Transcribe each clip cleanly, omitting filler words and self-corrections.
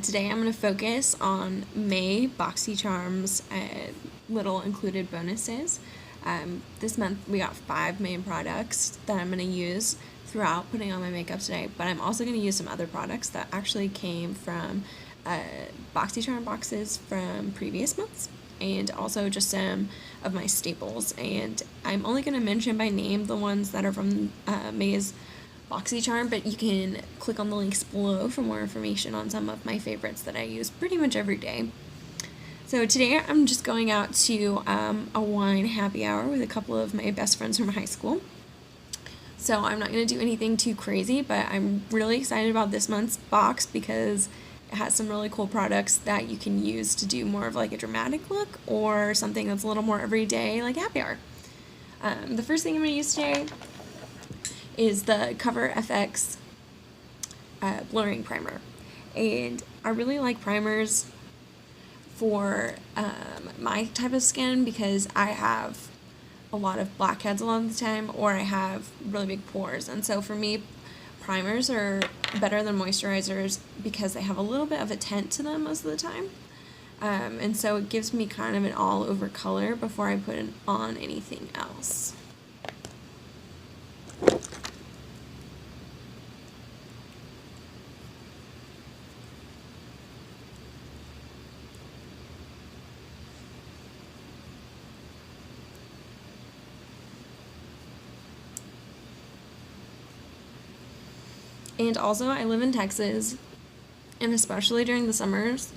Today I'm going to focus on May BoxyCharm's little included bonuses. This month we got 5 main products that I'm going to use throughout putting on my makeup today, but I'm also going to use some other products that actually came from BoxyCharm boxes from previous months, and also just some of my staples. And I'm only going to mention by name the ones that are from May's BoxyCharm, but you can click on the links below for more information on some of my favorites that I use pretty much every day. So today I'm just going out to a wine happy hour with a couple of my best friends from high school. So I'm not going to do anything too crazy, but I'm really excited about this month's box because it has some really cool products that you can use to do more of like a dramatic look or something that's a little more everyday, like happy hour. The first thing I'm going to use today is the Cover FX blurring primer, and I really like primers for my type of skin because I have a lot of blackheads a lot of the time, or I have really big pores, and so for me primers are better than moisturizers because they have a little bit of a tint to them most of the time, and so it gives me kind of an all over color before I put on anything else. And also, I live in Texas, and especially during the summers,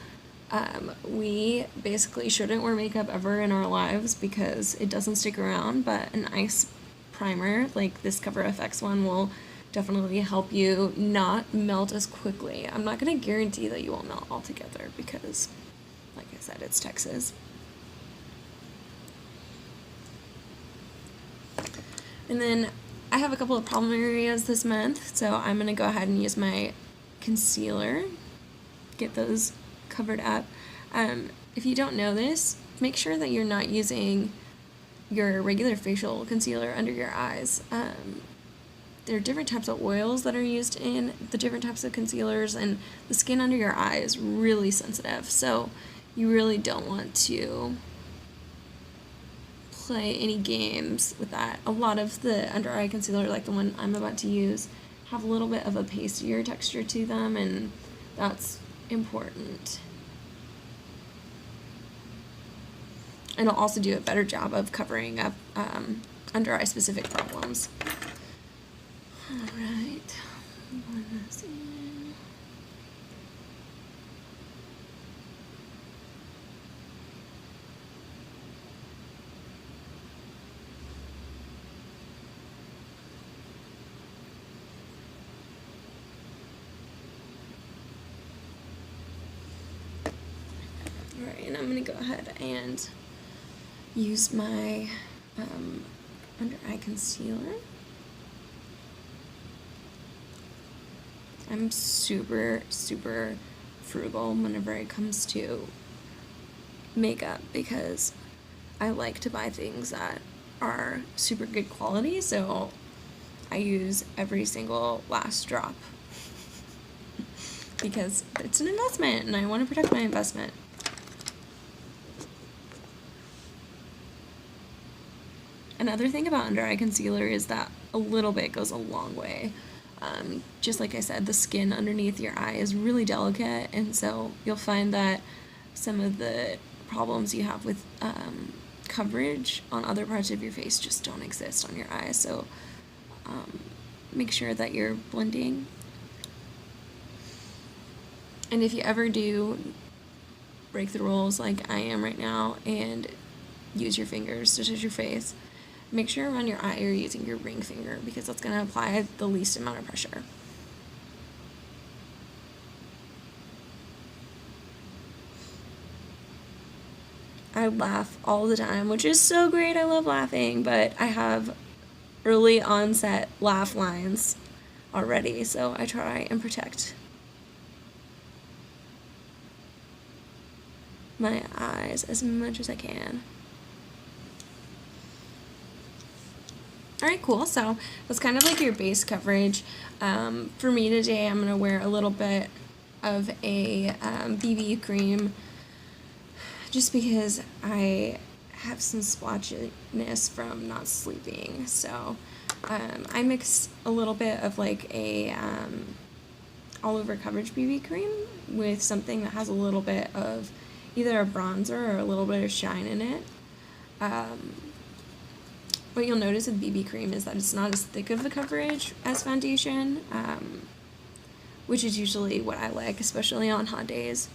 we basically shouldn't wear makeup ever in our lives because it doesn't stick around, but an ice primer like this Cover FX one will definitely help you not melt as quickly. I'm not going to guarantee that you won't melt altogether because, like I said, it's Texas. And then I have a couple of problem areas this month, so I'm going to go ahead and use my concealer, get those covered up. If you don't know this, make sure that you're not using your regular facial concealer under your eyes. There are different types of oils that are used in the different types of concealers, and the skin under your eye is really sensitive, so you really don't want to play any games with that. A lot of the under eye concealer, like the one I'm about to use, have a little bit of a pastier texture to them, and that's important. And it'll also do a better job of covering up under eye specific problems. Alright, blend this in. Alright, and I'm going to go ahead and use my under eye concealer. I'm super frugal whenever it comes to makeup because I like to buy things that are super good quality, so I use every single last drop because it's an investment and I want to protect my investment. Another thing about under eye concealer is that a little bit goes a long way. Just like I said, the skin underneath your eye is really delicate, and so you'll find that some of the problems you have with coverage on other parts of your face just don't exist on your eyes, so make sure that you're blending. And if you ever do break the rules like I am right now and use your fingers to touch your face, make sure around your eye you're using your ring finger because that's going to apply the least amount of pressure. I laugh all the time, which is so great. I love laughing, but I have early onset laugh lines already, so I try and protect my eyes as much as I can. Alright, cool. So that's kind of like your base coverage. For me today, I'm going to wear a little bit of a BB cream just because I have some splotchiness from not sleeping. So I mix a little bit of like a all over coverage BB cream with something that has a little bit of either a bronzer or a little bit of shine in it. What you'll notice with BB cream is that it's not as thick of a coverage as foundation, which is usually what I like, especially on hot days.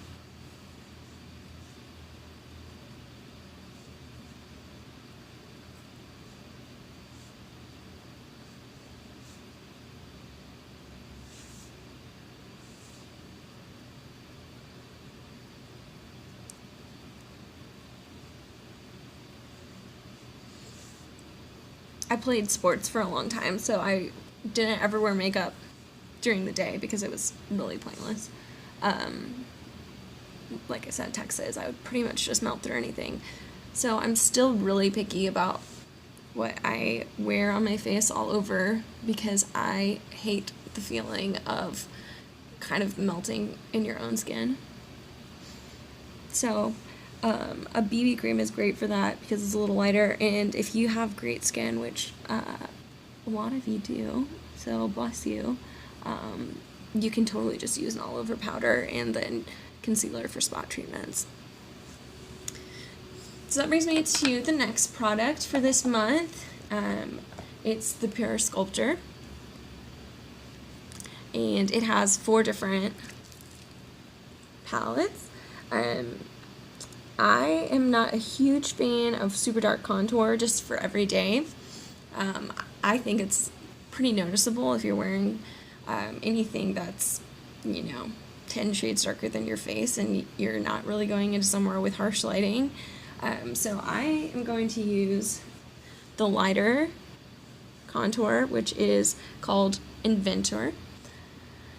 I played sports for a long time, so I didn't ever wear makeup during the day because it was really pointless. Like I said, Texas, I would pretty much just melt through anything. So I'm still really picky about what I wear on my face all over because I hate the feeling of kind of melting in your own skin. So a BB cream is great for that because it's a little lighter, and if you have great skin, which a lot of you do, so bless you, you can totally just use an all-over powder and then concealer for spot treatments. So that brings me to the next product for this month. It's the Pure Sculptor, and it has 4 different palettes. I am not a huge fan of super dark contour just for every day. I think it's pretty noticeable if you're wearing anything that's, 10 shades darker than your face and you're not really going into somewhere with harsh lighting. So I am going to use the lighter contour, which is called Inventor.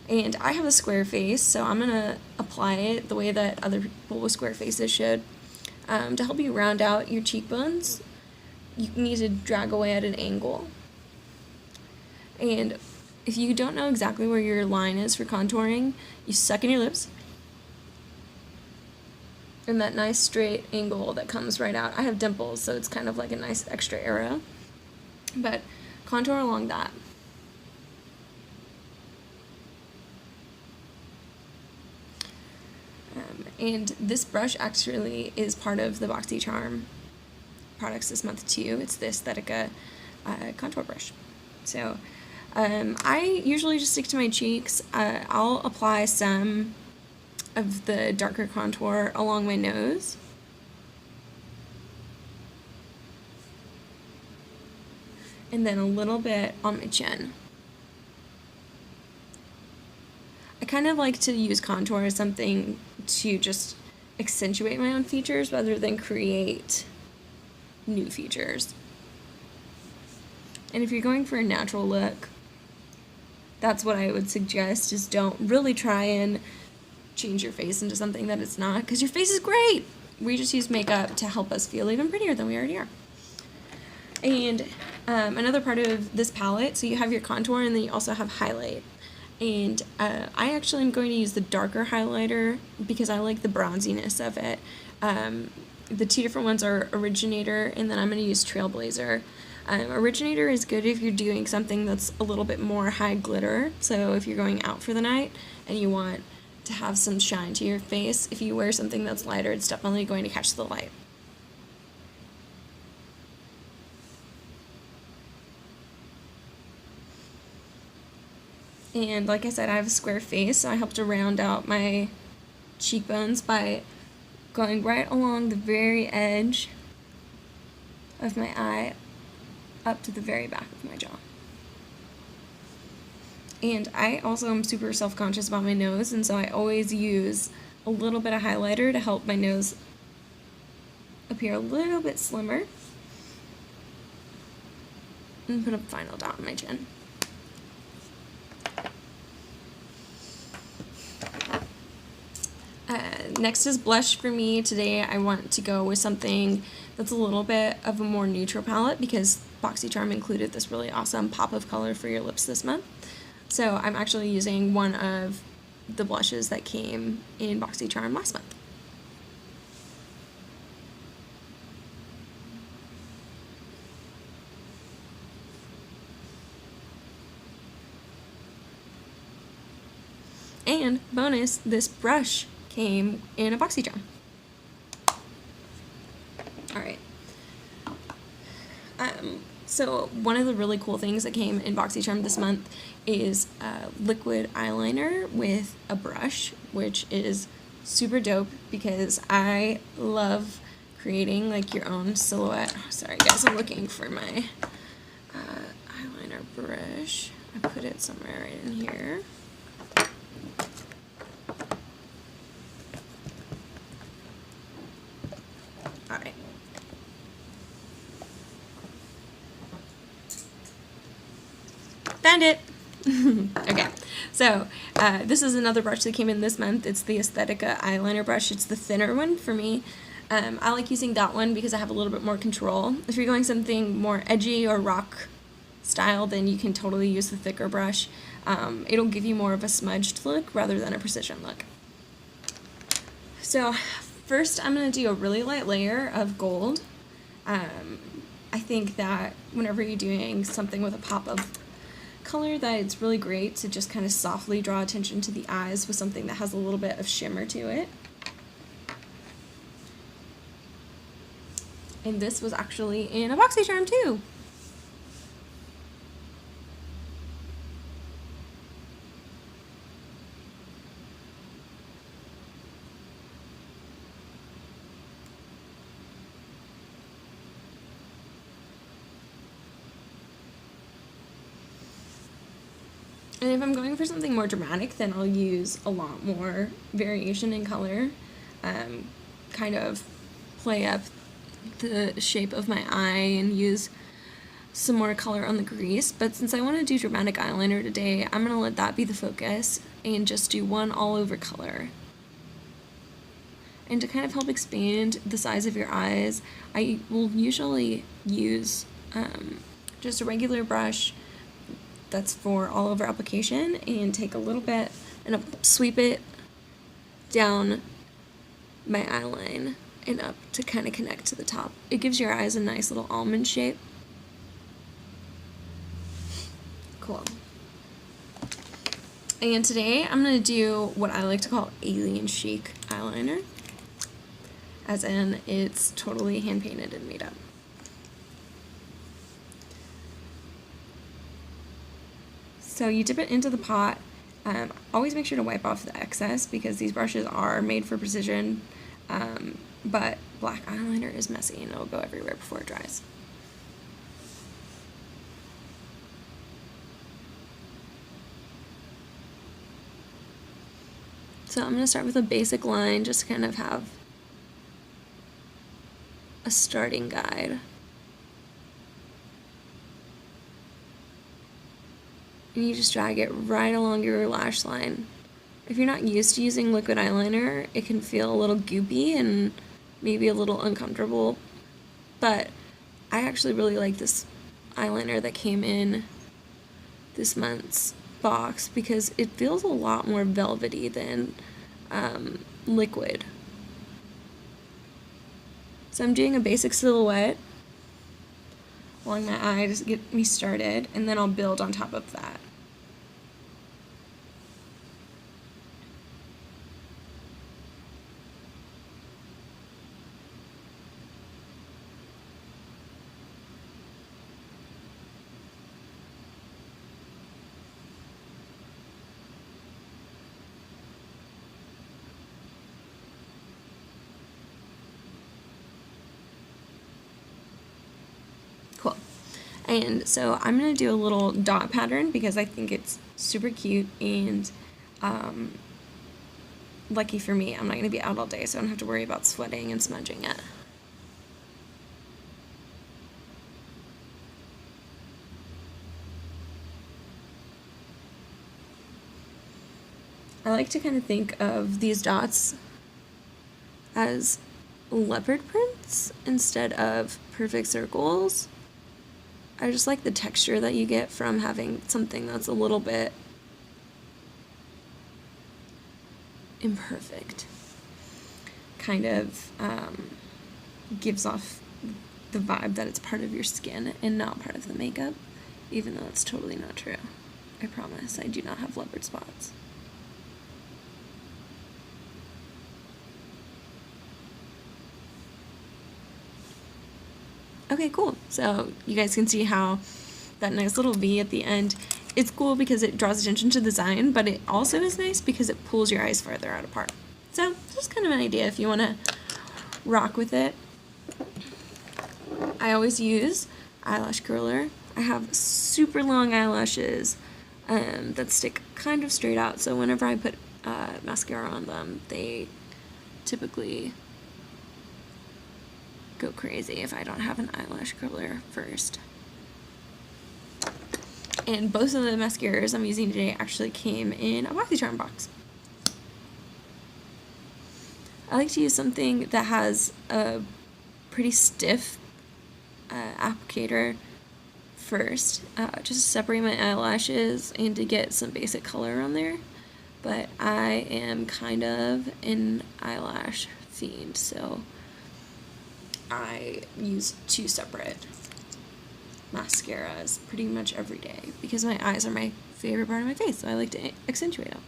And I have a square face, so I'm going to apply it the way that other people with square faces should. To help you round out your cheekbones, you need to drag away at an angle. And if you don't know exactly where your line is for contouring, you suck in your lips. And that nice straight angle that comes right out. I have dimples, so it's kind of like a nice extra arrow. But contour along that. And this brush actually is part of the BoxyCharm products this month too. It's the Aesthetica contour brush. So I usually just stick to my cheeks. I'll apply some of the darker contour along my nose. And then a little bit on my chin. I kind of like to use contour as something to just accentuate my own features rather than create new features. And if you're going for a natural look, that's what I would suggest, is don't really try and change your face into something that it's not, because your face is great. We just use makeup to help us feel even prettier than we already are. And another part of this palette, so you have your contour and then you also have highlight. And I actually am going to use the darker highlighter because I like the bronziness of it. The 2 different ones are Originator, and then I'm going to use Trailblazer. Originator is good if you're doing something that's a little bit more high glitter, so if you're going out for the night and you want to have some shine to your face, if you wear something that's lighter, it's definitely going to catch the light. And like I said, I have a square face, so I help to round out my cheekbones by going right along the very edge of my eye up to the very back of my jaw. And I also am super self-conscious about my nose, and so I always use a little bit of highlighter to help my nose appear a little bit slimmer. And put a final dot on my chin. Next is blush for me. Today I want to go with something that's a little bit of a more neutral palette because BoxyCharm included this really awesome pop of color for your lips this month. So I'm actually using one of the blushes that came in BoxyCharm last month. And bonus, this brush came in a BoxyCharm. Alright. So one of the really cool things that came in BoxyCharm this month is a liquid eyeliner with a brush, which is super dope because I love creating like your own silhouette. Oh, sorry guys, I'm looking for my eyeliner brush. I put it somewhere right in here. Alright. Found it! Okay, so this is another brush that came in this month. It's the Aesthetica eyeliner brush. It's the thinner one for me. I like using that one because I have a little bit more control. If you're going something more edgy or rock style, then you can totally use the thicker brush. It'll give you more of a smudged look rather than a precision look. So first I'm going to do a really light layer of gold. I think that whenever you're doing something with a pop of color, that it's really great to just kind of softly draw attention to the eyes with something that has a little bit of shimmer to it. And this was actually in a BoxyCharm too. And if I'm going for something more dramatic, then I'll use a lot more variation in color, kind of play up the shape of my eye and use some more color on the crease. But since I want to do dramatic eyeliner today, I'm going to let that be the focus and just do one all over color. And to kind of help expand the size of your eyes, I will usually use just a regular brush that's for all over application and take a little bit and sweep it down my eyeline and up to kind of connect to the top. It gives your eyes a nice little almond shape. Cool. And today I'm going to do what I like to call alien chic eyeliner, as in it's totally hand painted and made up. So you dip it into the pot. Always make sure to wipe off the excess because these brushes are made for precision, but black eyeliner is messy and it'll go everywhere before it dries. So I'm going to start with a basic line just to kind of have a starting guide. And you just drag it right along your lash line. If you're not used to using liquid eyeliner, it can feel a little goopy and maybe a little uncomfortable, but I actually really like this eyeliner that came in this month's box because it feels a lot more velvety than liquid. So I'm doing a basic silhouette along my eye just to get me started, and then I'll build on top of that. Cool. And so I'm going to do a little dot pattern because I think it's super cute, and lucky for me, I'm not going to be out all day, so I don't have to worry about sweating and smudging it. I like to kind of think of these dots as leopard prints instead of perfect circles. I just like the texture that you get from having something that's a little bit imperfect. Kind of gives off the vibe that it's part of your skin and not part of the makeup, even though it's totally not true. I promise, I do not have leopard spots. Okay, cool. So you guys can see how that nice little V at the end, it's cool because it draws attention to the design, but it also is nice because it pulls your eyes farther out apart. So just kind of an idea if you want to rock with it. I always use eyelash curler. I have super long eyelashes that stick kind of straight out, so whenever I put mascara on them, they typically go crazy if I don't have an eyelash curler first. And both of the mascaras I'm using today actually came in a BoxyCharm box. I like to use something that has a pretty stiff applicator first, just to separate my eyelashes and to get some basic color on there. But I am kind of an eyelash fiend, so I use 2 separate mascaras pretty much every day because my eyes are my favorite part of my face, so I like to accentuate them.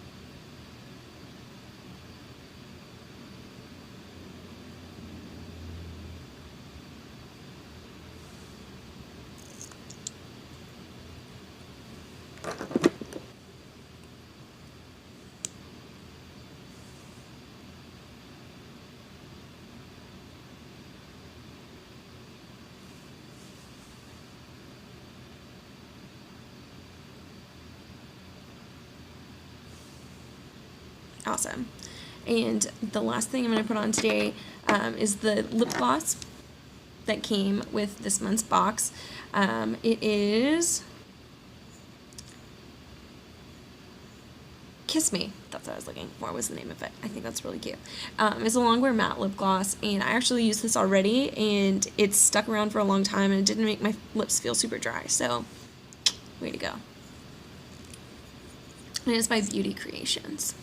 Awesome. And the last thing I'm going to put on today is the lip gloss that came with this month's box. It is Kiss Me. That's what I was looking for, was the name of it. I think that's really cute. It's a longwear matte lip gloss, and I actually used this already, and it's stuck around for a long time, and it didn't make my lips feel super dry, so way to go. And it's by Beauty Creations.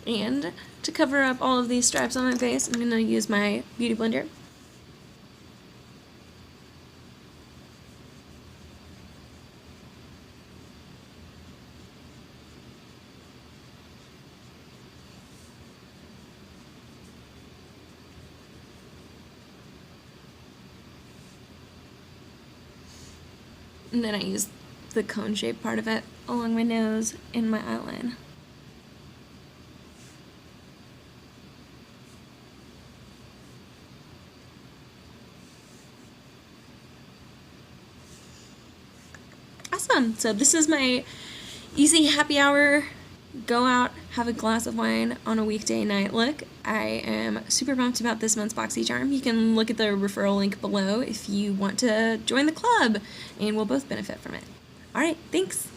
And to cover up all of these stripes on my face, I'm going to use my Beauty Blender. And then I use the cone shape part of it along my nose and my eyeline. Awesome. So this is my easy happy hour, go out, have a glass of wine on a weekday night look. I am super pumped about this month's BoxyCharm. You can look at the referral link below if you want to join the club, and we'll both benefit from it. All right, thanks.